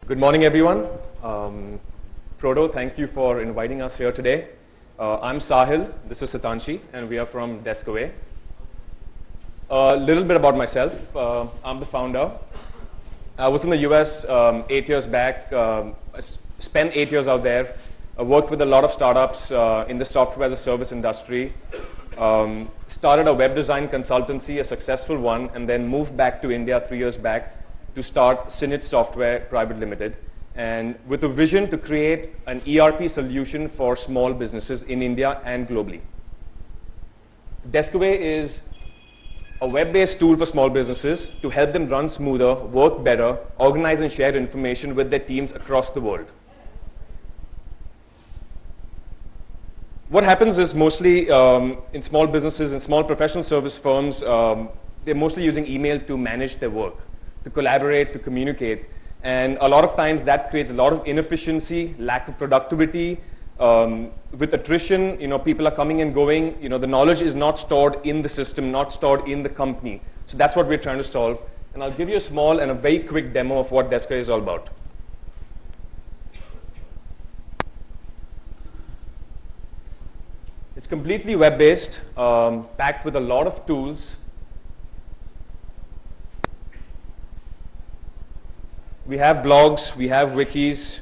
Good morning, everyone. Proto, thank you for inviting us here today. I'm Sahil, this is Satanshi, and we are from Deskaway. A little bit about myself. I'm the founder. I was in the US 8 years back. I spent 8 years out there. I worked with a lot of startups in the software as a service industry. Started a web design consultancy, a successful one, and then moved back to India 3 years back to start Synit Software Private Limited, and with a vision to create an ERP solution for small businesses in India and globally. Deskaway is a web-based tool for small businesses to help them run smoother, work better, organize and share information with their teams across the world. What happens is mostly in small businesses and small professional service firms, they're mostly using email to manage their work, to collaborate, to communicate. And a lot of times that creates a lot of inefficiency, lack of productivity. With attrition, people are coming and going. The knowledge is not stored in the system, not stored in the company. So that's what we're trying to solve. And I'll give you a small and a very quick demo of what Deskaway is all about. It's completely web-based, packed with a lot of tools. We have blogs, we have wikis.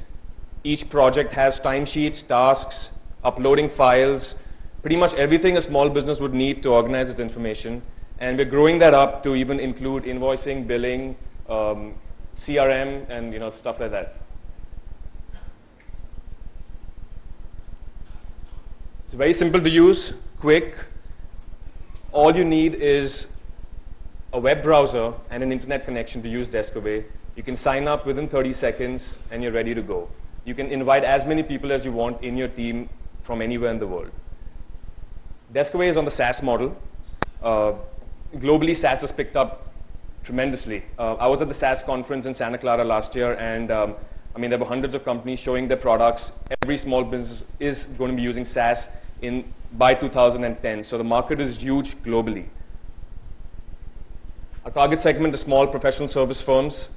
Each project has timesheets, tasks, uploading files, pretty much everything a small business would need to organize its information. And we're growing that up to even include invoicing, billing, CRM, and stuff like that. It's very simple to use, quick. All you need is a web browser and an internet connection to use Deskaway. You can sign up within 30 seconds and you're ready to go. You can invite as many people as you want in your team from anywhere in the world. Deskaway is on the SaaS model. Globally, SaaS has picked up tremendously. I was at the SaaS conference in Santa Clara last year, and there were hundreds of companies showing their products. Every small business is going to be using SaaS by 2010. So the market is huge globally. Our target segment is small professional service firms,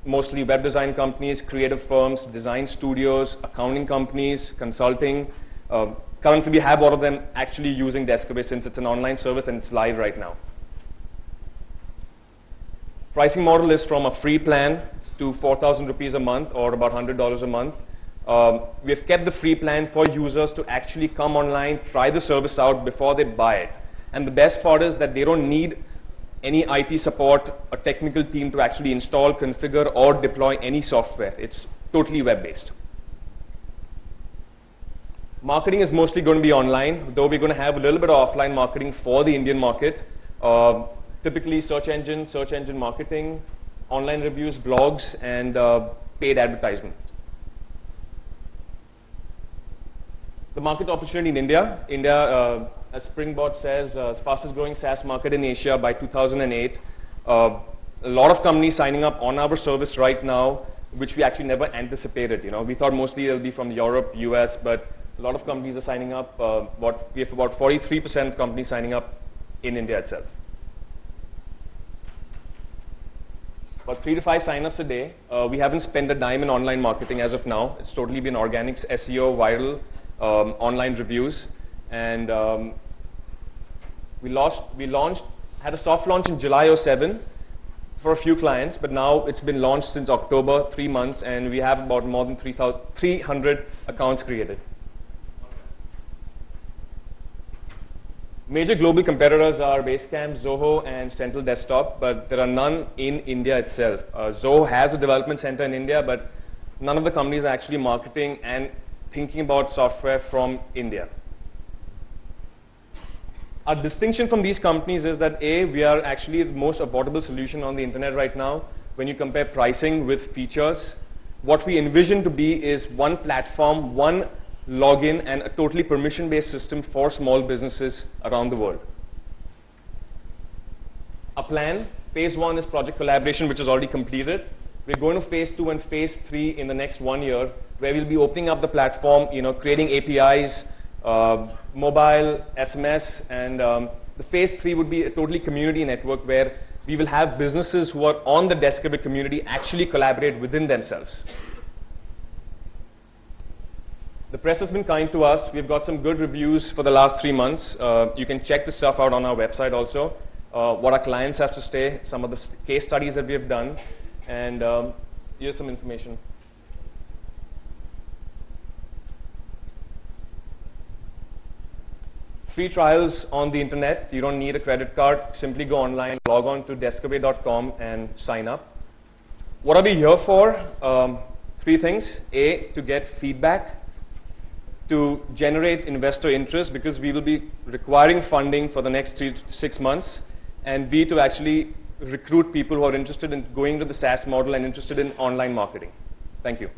mostly web design companies, creative firms, design studios, accounting companies, consulting. Currently, we have all of them actually using Deskaway since it's an online service and it's live right now. Pricing model is from a free plan to 4,000 rupees a month, or about $100 a month. We have kept the free plan for users to actually come online, try the service out before they buy it. And the best part is that they don't need any IT support, a technical team to actually install, configure, or deploy any software. It's totally web-based. Marketing is mostly going to be online, though we're going to have a little bit of offline marketing for the Indian market. Typically search engine marketing, online reviews, blogs, and paid advertisement. The market opportunity in India, as Springboard says, fastest growing SaaS market in Asia by 2008. A lot of companies signing up on our service right now, which we actually never anticipated. We thought mostly it'll be from Europe, US, but a lot of companies are signing up. We have about 43% of companies signing up in India itself. About 3 to 5 signups a day. We haven't spent a dime in online marketing as of now. It's totally been organic, SEO, viral, online reviews. And had a soft launch in July 2007 for a few clients, but now it's been launched since October, 3 months, and we have about more than 300 accounts created. Major global competitors are Basecamp, Zoho, and Central Desktop, but there are none in India itself. Zoho has a development center in India, but none of the companies are actually marketing and thinking about software from India. Our distinction from these companies is that A, we are actually the most affordable solution on the internet right now. When you compare pricing with features, what we envision to be is one platform, one login, and a totally permission-based system for small businesses around the world. Our plan, phase 1 is project collaboration, which is already completed. We're going to phase 2 and phase 3 in the next 1 year, where we'll be opening up the platform, creating APIs, mobile, SMS, and the phase 3 would be a totally community network where we will have businesses who are on the Deskaway community actually collaborate within themselves. The press has been kind to us. We've got some good reviews for the last 3 months. You can check the stuff out on our website also. What our clients have to say, some of the case studies that we have done, and here's some information. Free trials on the internet. You don't need a credit card. Simply go online, log on to deskaway.com and sign up. What are we here for? 3 things. A, to get feedback, to generate investor interest because we will be requiring funding for the next 3 to 6 months, and B, to actually recruit people who are interested in going to the SaaS model and interested in online marketing. Thank you.